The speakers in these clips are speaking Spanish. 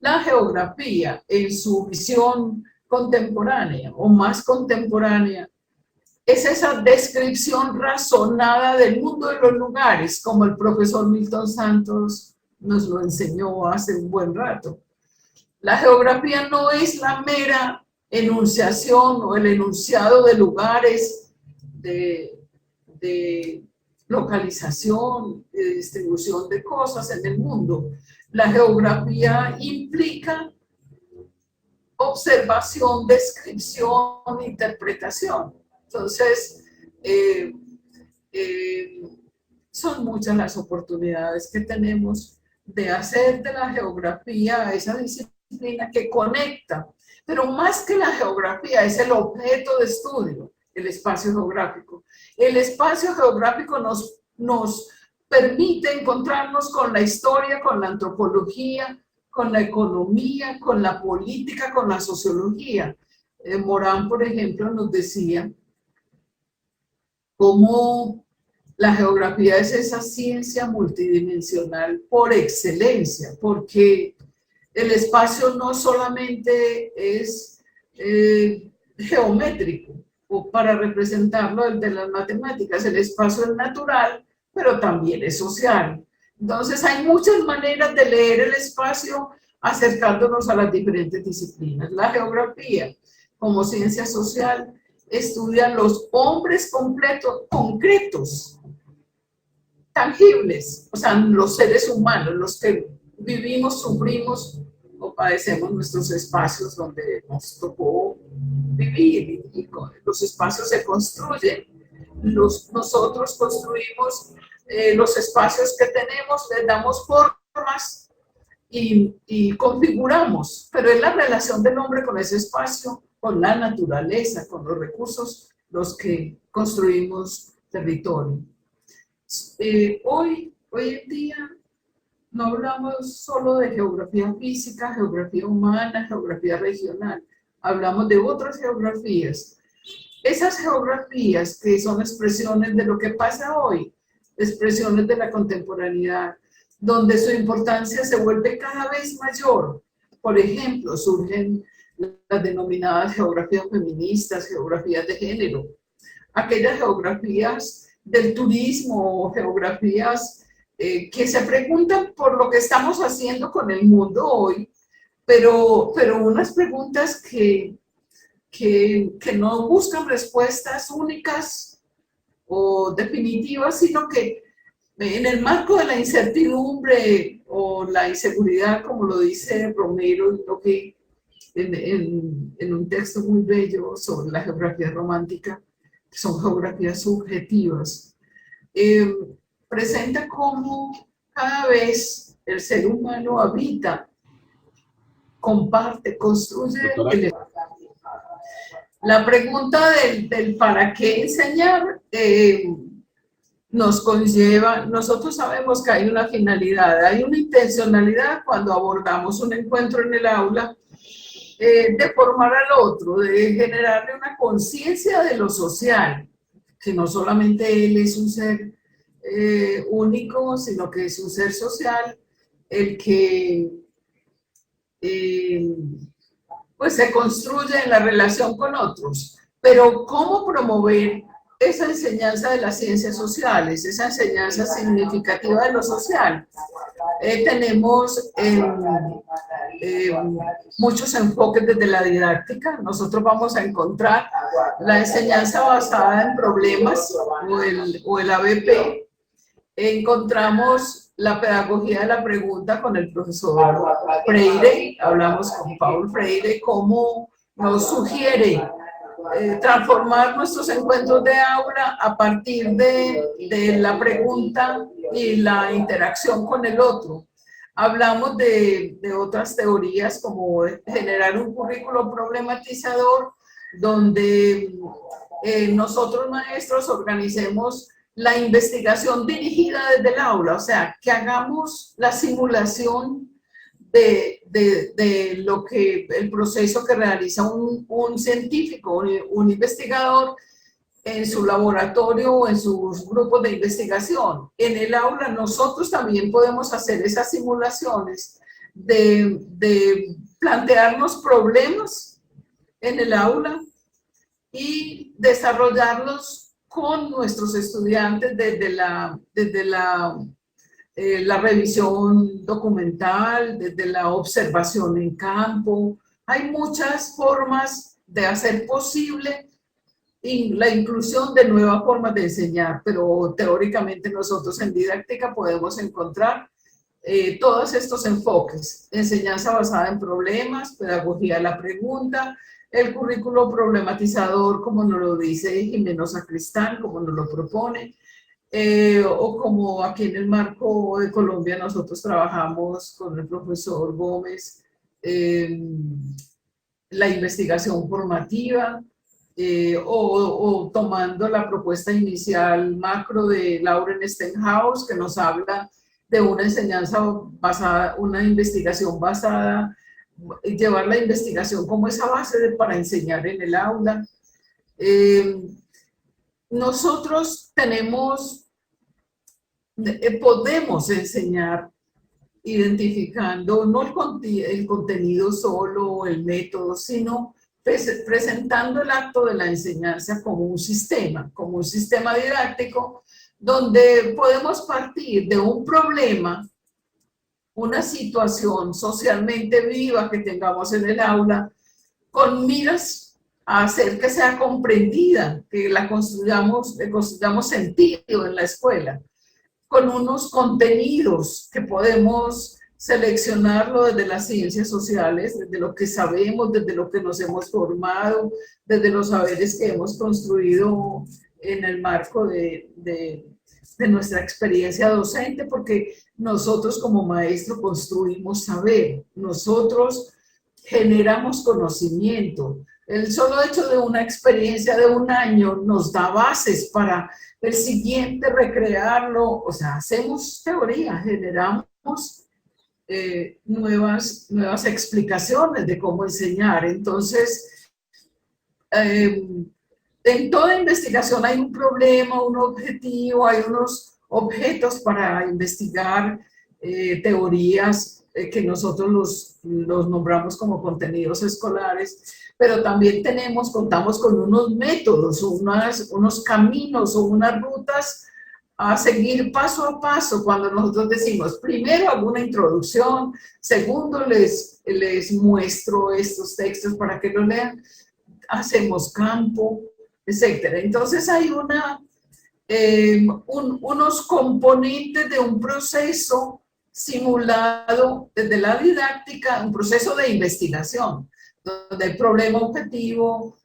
La geografía, en su visión contemporánea o más contemporánea, es esa descripción razonada del mundo de los lugares, como el profesor Milton Santos nos lo enseñó hace un buen rato. La geografía no es la mera enunciación o el enunciado de lugares, de localización, de distribución de cosas en el mundo. La geografía implica observación, descripción, interpretación. Entonces, eh, eh, son muchas las oportunidades que tenemos de hacer de la geografía esa disciplina que conecta, pero más que la geografía es el objeto de estudio, el espacio geográfico. El espacio geográfico nos permite encontrarnos con la historia, con la antropología, con la economía, con la política, con la sociología. Morán, por ejemplo, nos decía cómo la geografía es esa ciencia multidimensional por excelencia, porque el espacio no solamente es geométrico, o para representarlo de las matemáticas, el espacio es natural, pero también es social. Entonces hay muchas maneras de leer el espacio acercándonos a las diferentes disciplinas. La geografía, como ciencia social, estudia los hombres completos, concretos, tangibles, o sea, los seres humanos, los que vivimos, sufrimos o padecemos nuestros espacios donde nos tocó vivir, y los espacios se construyen, nosotros construimos los espacios que tenemos, les damos formas y configuramos, pero es la relación del hombre con ese espacio, con la naturaleza, con los recursos, los que construimos territorio. Hoy en día no hablamos solo de geografía física, geografía humana, geografía regional, hablamos de otras geografías. Esas geografías que son expresiones de lo que pasa hoy, expresiones de la contemporaneidad, donde su importancia se vuelve cada vez mayor. Por ejemplo, surgen las denominadas geografías feministas, geografías de género, aquellas geografías del turismo o geografías que se preguntan por lo que estamos haciendo con el mundo hoy, pero unas preguntas que no buscan respuestas únicas o definitivas, sino que en el marco de la incertidumbre o la inseguridad, como lo dice Romero, lo que en un texto muy bello sobre la geografía romántica, que son geografías subjetivas, presenta cómo cada vez el ser humano habita, comparte, construye el... La pregunta del para qué enseñar nos conlleva, nosotros sabemos que hay una finalidad, hay una intencionalidad cuando abordamos un encuentro en el aula, de formar al otro, de generarle una conciencia de lo social, que no solamente él es un ser único, sino que es un ser social, el que pues se construye en la relación con otros. Pero ¿cómo promover esa enseñanza de las ciencias sociales, esa enseñanza significativa de lo social? Tenemos muchos enfoques desde la didáctica. Nosotros vamos a encontrar la enseñanza basada en problemas o el ABP. Encontramos la pedagogía de la pregunta con el profesor Freire, hablamos con Paul Freire, cómo nos sugiere transformar nuestros encuentros de aula a partir de la pregunta y la interacción con el otro. Hablamos de otras teorías como generar un currículo problematizador donde nosotros maestros organicemos la investigación dirigida desde el aula, o sea, que hagamos la simulación de lo que el proceso que realiza un científico, un investigador en su laboratorio o en sus grupos de investigación. En el aula nosotros también podemos hacer esas simulaciones de plantearnos problemas en el aula y desarrollarlos con nuestros estudiantes desde la revisión documental, desde la observación en campo. Hay muchas formas de hacer posible la inclusión de nuevas formas de enseñar, pero teóricamente nosotros en didáctica podemos encontrar todos estos enfoques: enseñanza basada en problemas, pedagogía de la pregunta, el currículo problematizador, como nos lo dice Jimeno Sacristán, como nos lo propone, o como aquí en el marco de Colombia nosotros trabajamos con el profesor Gómez, la investigación formativa, o tomando la propuesta inicial macro de Lauren Stenhouse, que nos habla de una enseñanza basada, una investigación basada, llevar la investigación como esa base para enseñar en el aula. Nosotros podemos enseñar identificando no el contenido solo o el método, sino presentando el acto de la enseñanza como un sistema didáctico, donde podemos partir de un problema, una situación socialmente viva que tengamos en el aula, con miras a hacer que sea comprendida, que le construyamos sentido en la escuela, con unos contenidos que podemos seleccionarlo desde las ciencias sociales, desde lo que sabemos, desde lo que nos hemos formado, desde los saberes que hemos construido en el marco de nuestra experiencia docente, porque nosotros como maestros construimos saber, nosotros generamos conocimiento. El solo hecho de una experiencia de un año nos da bases para el siguiente recrearlo, o sea, hacemos teoría, generamos nuevas explicaciones de cómo enseñar. Entonces, en toda investigación hay un problema, un objetivo, hay unos objetos para investigar, teorías que nosotros los nombramos como contenidos escolares, pero también contamos con unos métodos, unos caminos o unas rutas a seguir paso a paso. Cuando nosotros decimos, primero hago una introducción, segundo les muestro estos textos para que lo lean, hacemos campo, etcétera. Entonces hay unos componentes de un proceso simulado desde la didáctica, un proceso de investigación, donde hay problema objetivo,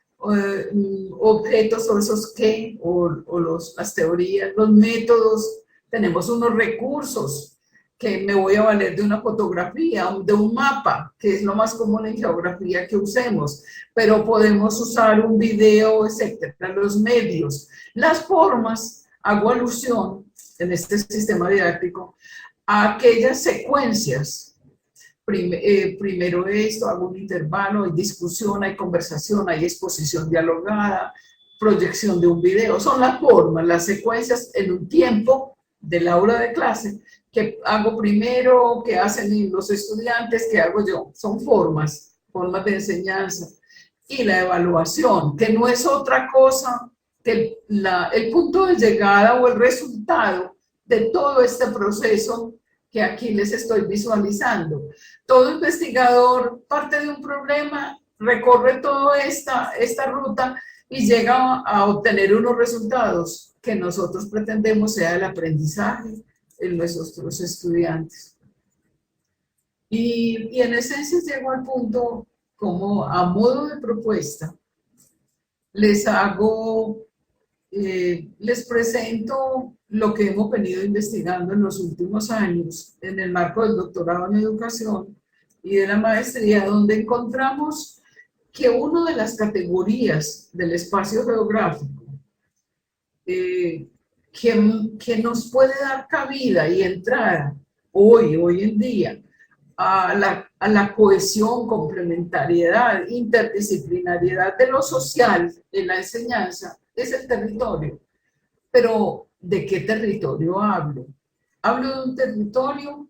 objetos o esos qué, las teorías, los métodos, tenemos unos recursos que me voy a valer de una fotografía, de un mapa, que es lo más común en geografía que usemos, pero podemos usar un video, etcétera, los medios, las formas. Hago alusión en este sistema didáctico a aquellas secuencias. Primero esto, hago un intervalo, hay discusión, hay conversación, hay exposición dialogada, proyección de un video. Son las formas, las secuencias en un tiempo del aula de clase, que hago primero, que hacen los estudiantes, que hago yo. Son formas de enseñanza. Y la evaluación, que no es otra cosa que el punto de llegada o el resultado de todo este proceso que aquí les estoy visualizando. Todo investigador parte de un problema, recorre toda esta ruta y llega a obtener unos resultados que nosotros pretendemos sea el aprendizaje en nuestros estudiantes. Y en esencia llego al punto como a modo de propuesta, les presento lo que hemos venido investigando en los últimos años en el marco del doctorado en educación y de la maestría, donde encontramos que una de las categorías del espacio geográfico que nos puede dar cabida y entrada hoy en día a la cohesión, complementariedad, interdisciplinariedad de lo social en la enseñanza es el territorio. Pero, ¿de qué territorio hablo? Hablo de un territorio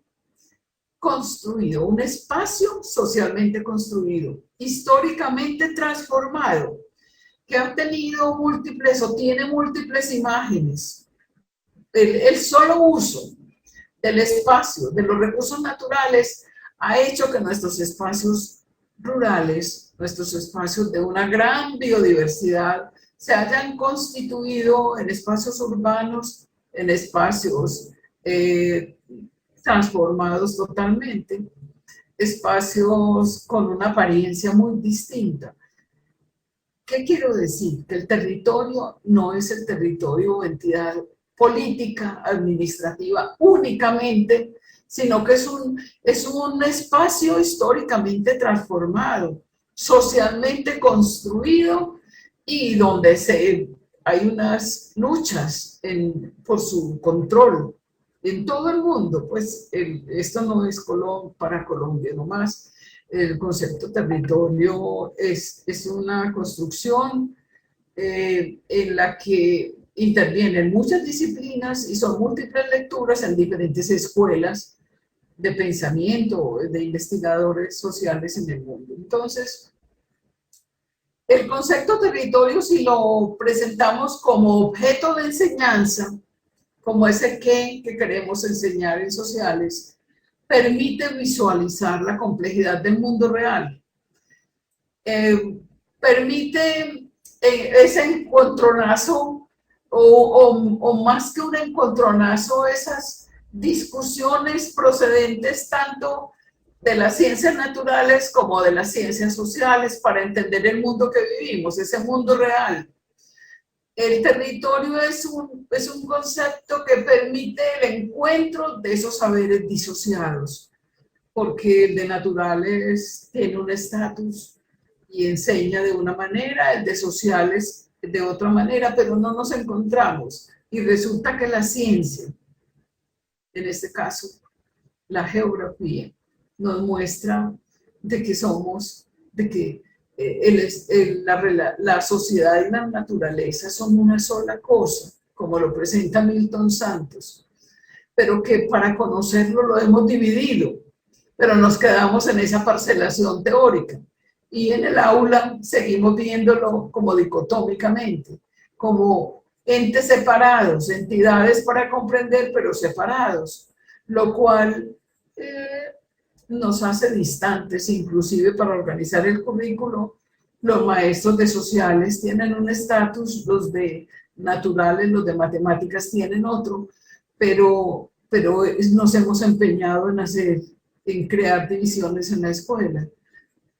construido, un espacio socialmente construido, históricamente transformado, que ha tenido múltiples o tiene múltiples imágenes. El solo uso del espacio, de los recursos naturales, ha hecho que nuestros espacios rurales, nuestros espacios de una gran biodiversidad, se hayan constituido en espacios urbanos, en espacios transformados totalmente, espacios con una apariencia muy distinta. ¿Qué quiero decir? Que el territorio no es el territorio o entidad política, administrativa únicamente, sino que es un espacio históricamente transformado, socialmente construido y donde hay unas luchas por su control en todo el mundo. Pues esto no es para Colombia nomás. El concepto territorio es una construcción en la que intervienen muchas disciplinas y son múltiples lecturas en diferentes escuelas de pensamiento, de investigadores sociales en el mundo. Entonces, el concepto territorio, si lo presentamos como objeto de enseñanza, como ese que queremos enseñar en sociales, permite visualizar la complejidad del mundo real. Permite ese encontronazo, o más que un encontronazo, esas discusiones procedentes tanto de las ciencias naturales como de las ciencias sociales para entender el mundo que vivimos, ese mundo real. El territorio es un concepto que permite el encuentro de esos saberes disociados, porque el de naturales tiene un estatus y enseña de una manera, el de sociales de otra manera, pero no nos encontramos. Y resulta que la ciencia, en este caso la geografía, nos muestra de que somos, de que la sociedad y la naturaleza son una sola cosa, como lo presenta Milton Santos, pero que para conocerlo lo hemos dividido, pero nos quedamos en esa parcelación teórica. Y en el aula seguimos viéndolo como dicotómicamente, como entes separados, entidades para comprender, pero separados, lo cual nos hace distantes, inclusive para organizar el currículo. Los maestros de sociales tienen un estatus, los de naturales, los de matemáticas tienen otro, pero nos hemos empeñado en crear divisiones en la escuela,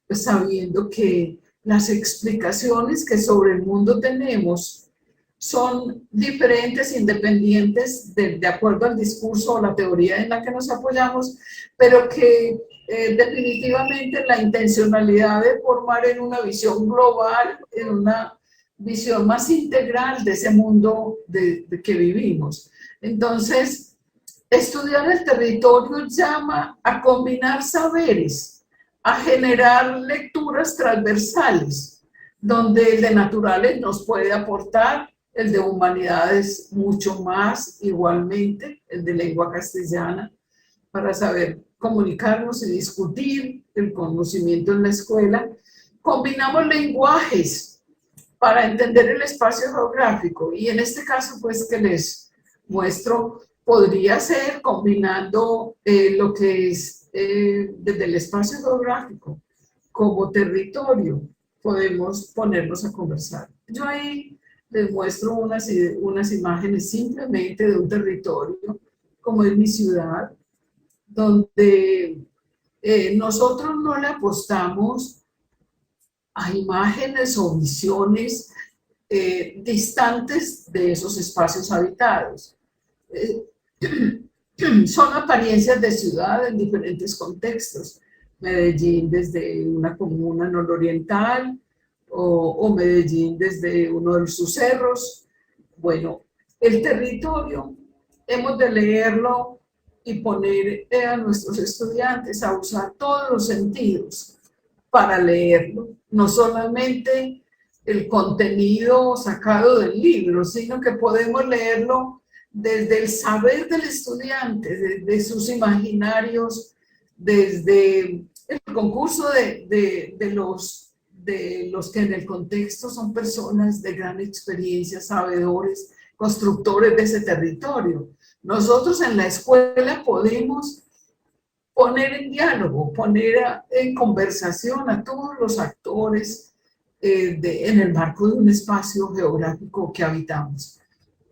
pues sabiendo que las explicaciones que sobre el mundo tenemos son diferentes, independientes de acuerdo al discurso o la teoría en la que nos apoyamos, pero que definitivamente la intencionalidad de formar en una visión global, en una visión más integral de ese mundo de que vivimos. Entonces, estudiar el territorio llama a combinar saberes, a generar lecturas transversales, donde el de naturales nos puede aportar, el de humanidades mucho más, igualmente, el de lengua castellana, para saber comunicarnos y discutir el conocimiento en la escuela. Combinamos lenguajes para entender el espacio geográfico, y en este caso, pues, que les muestro, podría ser combinando lo que es desde el espacio geográfico como territorio, podemos ponernos a conversar. Yo ahí les muestro unas imágenes simplemente de un territorio, como es mi ciudad, donde nosotros no le apostamos a imágenes o visiones distantes de esos espacios habitados. Son apariencias de ciudad en diferentes contextos. Medellín desde una comuna nororiental, o Medellín desde uno de sus cerros. Bueno, el territorio hemos de leerlo y poner a nuestros estudiantes a usar todos los sentidos para leerlo, no solamente el contenido sacado del libro, sino que podemos leerlo desde el saber del estudiante, desde sus imaginarios, desde el concurso de los que en el contexto son personas de gran experiencia, sabedores, constructores de ese territorio. Nosotros en la escuela podemos poner en diálogo, poner en conversación a todos los actores en el marco de un espacio geográfico que habitamos.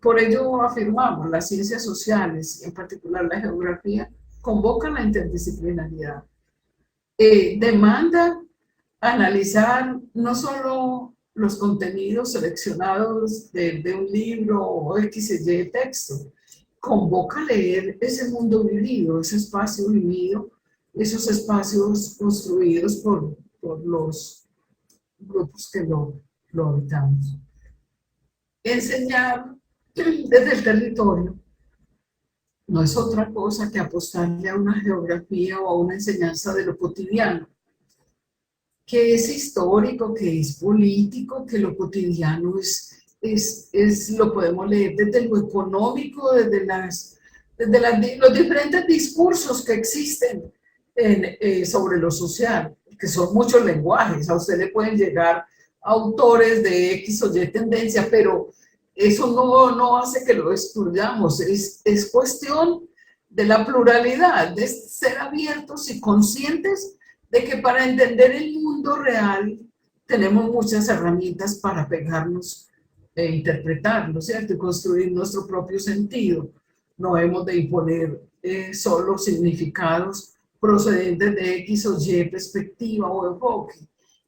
Por ello afirmamos, las ciencias sociales, en particular la geografía, convocan la interdisciplinaridad. Demanda analizar no solo los contenidos seleccionados de un libro o X y Y texto, convoca a leer ese mundo vivido, ese espacio vivido, esos espacios construidos por los grupos que lo habitamos. Enseñar desde el territorio no es otra cosa que apostarle a una geografía o a una enseñanza de lo cotidiano, que es histórico, que es político, que lo cotidiano lo podemos leer desde lo económico, desde los diferentes discursos que existen sobre lo social, que son muchos lenguajes. A usted le pueden llegar autores de X o Y tendencia, pero eso no hace que lo excluyamos. Es cuestión de la pluralidad, de ser abiertos y conscientes de que para entender el mundo real tenemos muchas herramientas para pegarnos e interpretarlo, ¿cierto? Y construir nuestro propio sentido. No hemos de imponer solo significados procedentes de X o Y perspectiva o enfoque.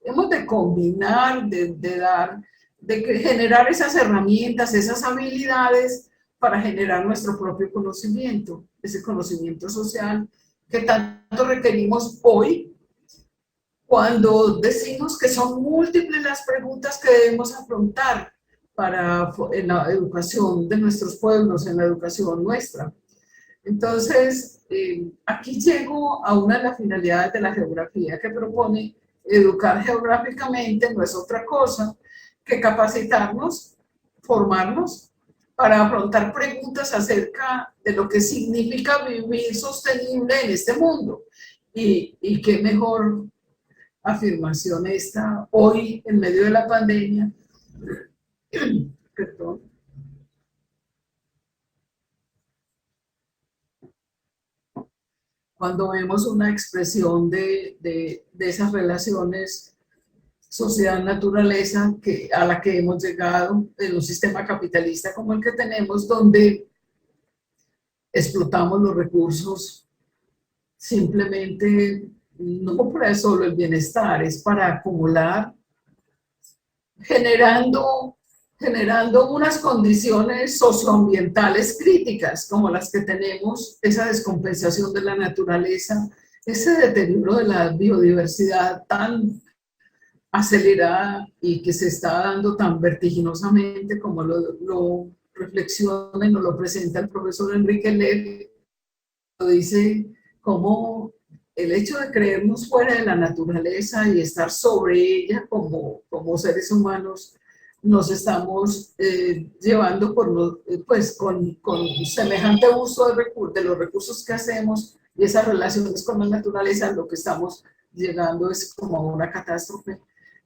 Hemos de combinar, de generar esas herramientas, esas habilidades para generar nuestro propio conocimiento, ese conocimiento social que tanto requerimos hoy, cuando decimos que son múltiples las preguntas que debemos afrontar en la educación de nuestros pueblos, en la educación nuestra. Entonces, aquí llego a una de las finalidades de la geografía que propone educar geográficamente, no es otra cosa que capacitarnos, formarnos, para afrontar preguntas acerca de lo que significa vivir sostenible en este mundo. Y qué mejor afirmación esta hoy en medio de la pandemia. Perdón. Cuando vemos una expresión de esas relaciones sociedad-naturaleza a la que hemos llegado en un sistema capitalista como el que tenemos, donde explotamos los recursos simplemente no por solo el bienestar, es para acumular, generando unas condiciones socioambientales críticas como las que tenemos, esa descompensación de la naturaleza, ese deterioro de la biodiversidad tan acelerada y que se está dando tan vertiginosamente como lo reflexiona y nos lo presenta el profesor Enrique Lev, lo dice como el hecho de creernos fuera de la naturaleza y estar sobre ella como seres humanos, nos estamos llevando pues con semejante uso de los recursos que hacemos y esas relaciones con la naturaleza, lo que estamos llegando es como a una catástrofe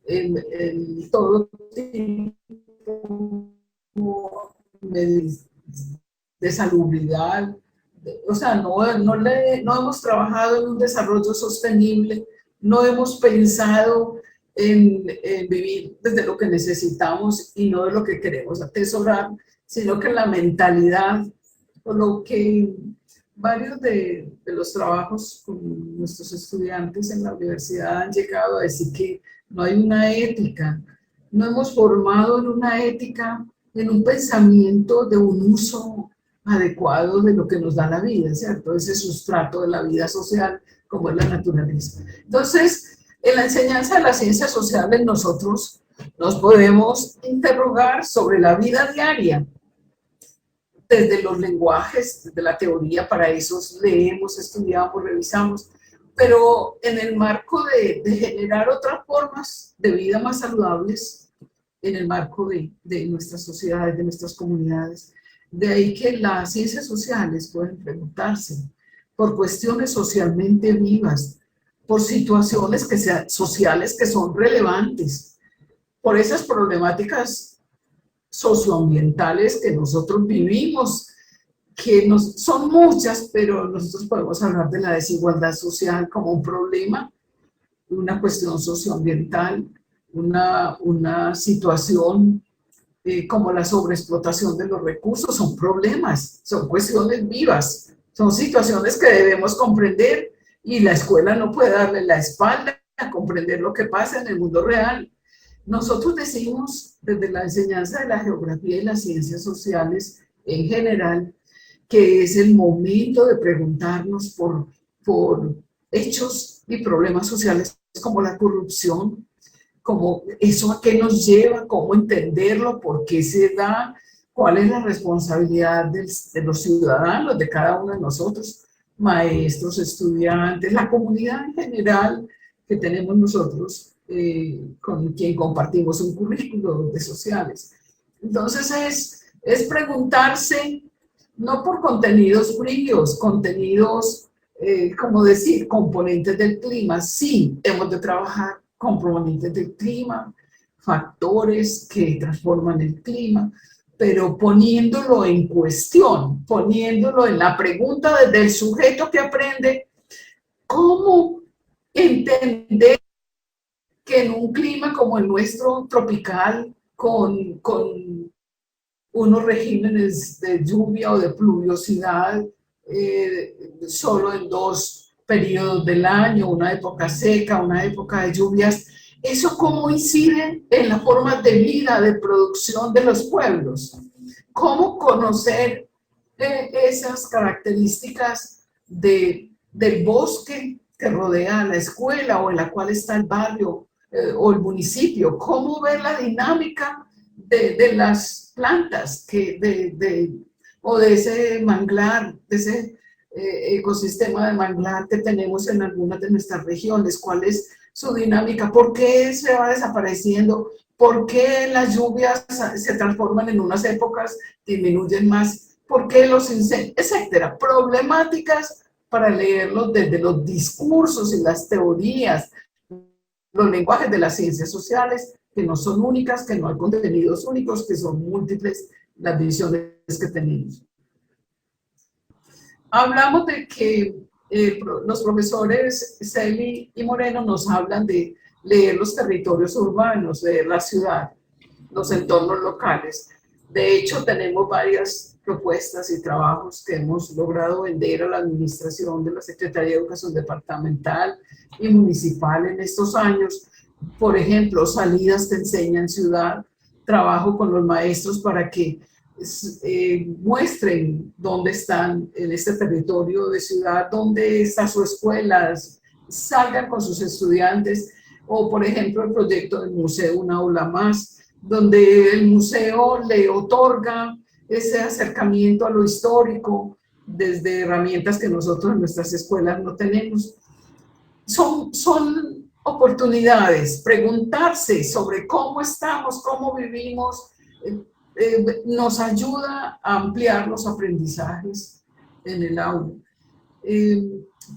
en todo tipo de salubridad. O sea, no hemos trabajado en un desarrollo sostenible, no hemos pensado en vivir desde lo que necesitamos y no de lo que queremos atesorar, sino que la mentalidad, por lo que varios de los trabajos con nuestros estudiantes en la universidad han llegado a decir que no hay una ética, no hemos formado en una ética, en un pensamiento de un uso adecuado de lo que nos da la vida, ¿cierto? Ese sustrato de la vida social como es la naturaleza. Entonces, en la enseñanza de las ciencias sociales nosotros nos podemos interrogar sobre la vida diaria, desde los lenguajes, desde la teoría, para eso leemos, estudiamos, revisamos, pero en el marco de generar otras formas de vida más saludables, en el marco de nuestras sociedades, de nuestras comunidades. De ahí que las ciencias sociales pueden preguntarse por cuestiones socialmente vivas, por situaciones sociales que son relevantes, por esas problemáticas socioambientales que nosotros vivimos, que son muchas, pero nosotros podemos hablar de la desigualdad social como un problema, una cuestión socioambiental, una situación como la sobreexplotación de los recursos, son problemas, son cuestiones vivas, son situaciones que debemos comprender y la escuela no puede darle la espalda a comprender lo que pasa en el mundo real. Nosotros decimos desde la enseñanza de la geografía y las ciencias sociales en general que es el momento de preguntarnos por hechos y problemas sociales como la corrupción, como eso a qué nos lleva, cómo entenderlo, por qué se da, cuál es la responsabilidad de los ciudadanos, de cada uno de nosotros, maestros, estudiantes, la comunidad en general que tenemos nosotros, con quien compartimos un currículo de sociales. Entonces es preguntarse, no por contenidos fríos, contenidos, como decir, componentes del clima. Sí, hemos de trabajar componentes del clima, factores que transforman el clima, pero poniéndolo en cuestión, poniéndolo en la pregunta desde el sujeto que aprende, ¿cómo entender que en un clima como el nuestro, tropical, con unos regímenes de lluvia o de pluviosidad solo en dos periodos del año, una época seca, una época de lluvias, ¿eso cómo incide en la forma de vida, de producción de los pueblos? ¿Cómo conocer esas características del bosque que rodea la escuela o en la cual está el barrio o el municipio? ¿Cómo ver la dinámica de las plantas o de ese manglar, de ese ecosistema de manglar que tenemos en algunas de nuestras regiones? ¿Cuál es su dinámica? ¿Por qué se va desapareciendo? ¿Por qué las lluvias se transforman en unas épocas, disminuyen más? ¿Por qué los incendios? Etcétera. Problemáticas para leerlos desde los discursos y las teorías, los lenguajes de las ciencias sociales, que no son únicas, que no hay contenidos únicos, que son múltiples las visiones que tenemos. Hablamos de que los profesores Celi y Moreno nos hablan de leer los territorios urbanos, leer la ciudad, los entornos locales. De hecho, tenemos varias propuestas y trabajos que hemos logrado vender a la administración de la Secretaría de Educación Departamental y Municipal en estos años. Por ejemplo, Salidas Te Enseña en Ciudad, trabajo con los maestros para que muestren dónde están en este territorio de ciudad, dónde está su escuela, salgan con sus estudiantes, o por ejemplo el proyecto del museo Una Aula Más, donde el museo le otorga ese acercamiento a lo histórico desde herramientas que nosotros en nuestras escuelas no tenemos. Son oportunidades, preguntarse sobre cómo estamos, cómo vivimos, nos ayuda a ampliar los aprendizajes en el aula.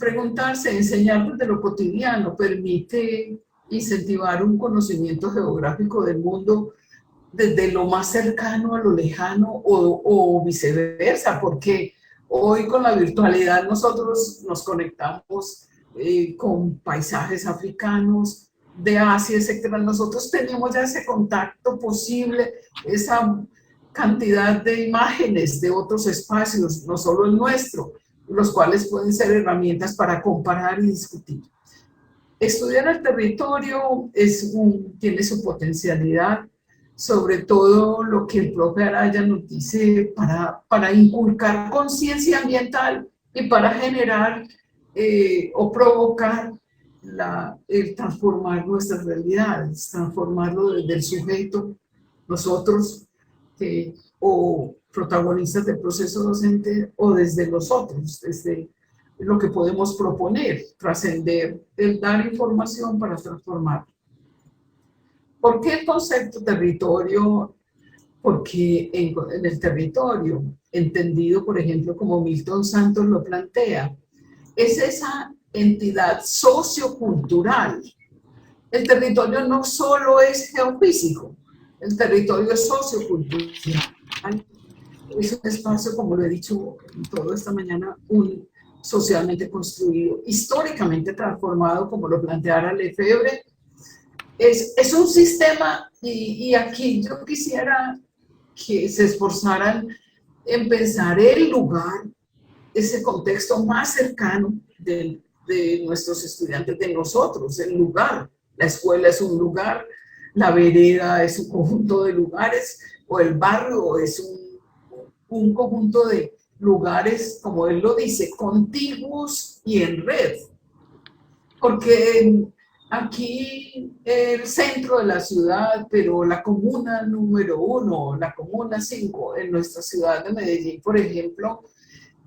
Preguntarse, enseñar desde lo cotidiano permite incentivar un conocimiento geográfico del mundo desde lo más cercano a lo lejano o viceversa, porque hoy con la virtualidad nosotros nos conectamos con paisajes africanos, de Asia, etcétera. Nosotros tenemos ya ese contacto posible, esa cantidad de imágenes de otros espacios, no solo el nuestro, los cuales pueden ser herramientas para comparar y discutir. Estudiar el territorio tiene su potencialidad, sobre todo lo que el profe Araya nos dice para inculcar conciencia ambiental y para generar o provocar el transformar nuestras realidades, transformarlo desde el sujeto, nosotros, o protagonistas del proceso docente, o desde los otros, desde lo que podemos proponer, trascender, el dar información para transformar. ¿Por qué el concepto territorio? Porque en el territorio, entendido por ejemplo como Milton Santos lo plantea, es esa entidad sociocultural. El territorio no solo es geofísico, el territorio es sociocultural. Es un espacio, como lo he dicho todo esta mañana, socialmente construido, históricamente transformado, como lo planteara Lefebvre. Es un sistema, y aquí yo quisiera que se esforzaran en pensar el lugar, ese contexto más cercano de nuestros estudiantes, de nosotros, el lugar. La escuela es un lugar, la vereda es un conjunto de lugares, o el barrio es un conjunto de lugares, como él lo dice, contiguos y en red. Porque aquí el centro de la ciudad, pero la comuna número 1, la comuna 5, en nuestra ciudad de Medellín, por ejemplo,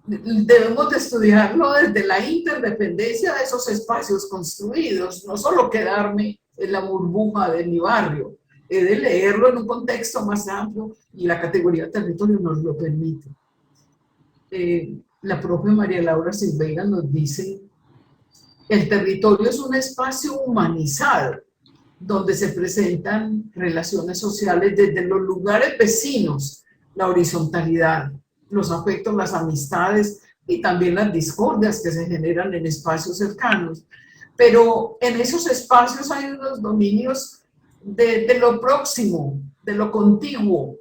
debemos de estudiarlo desde la interdependencia de esos espacios construidos, no solo quedarme en la burbuja de mi barrio, he de leerlo en un contexto más amplio y la categoría territorio nos lo permite. La propia María Laura Silveira nos dice: el territorio es un espacio humanizado donde se presentan relaciones sociales desde los lugares vecinos, la horizontalidad, los afectos, las amistades y también las discordias que se generan en espacios cercanos. Pero en esos espacios hay unos dominios de lo próximo, de lo contiguo,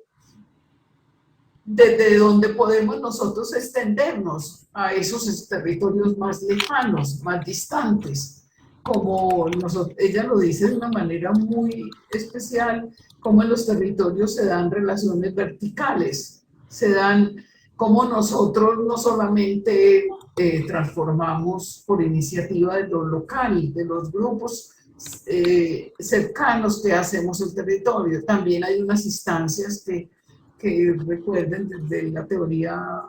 desde donde podemos nosotros extendernos a esos territorios más lejanos, más distantes, como ella lo dice de una manera muy especial, como en los territorios se dan relaciones verticales, se dan como nosotros no solamente transformamos por iniciativa de lo local, de los grupos cercanos que hacemos el territorio, también hay unas instancias que recuerden, desde la teoría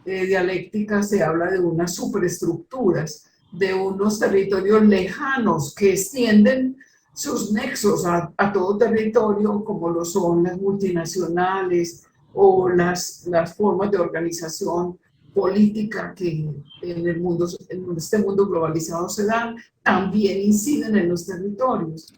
dialéctica se habla de unas superestructuras, de unos territorios lejanos que extienden sus nexos a todo territorio, como lo son las multinacionales o las formas de organización política que en este mundo globalizado se dan, también inciden en los territorios.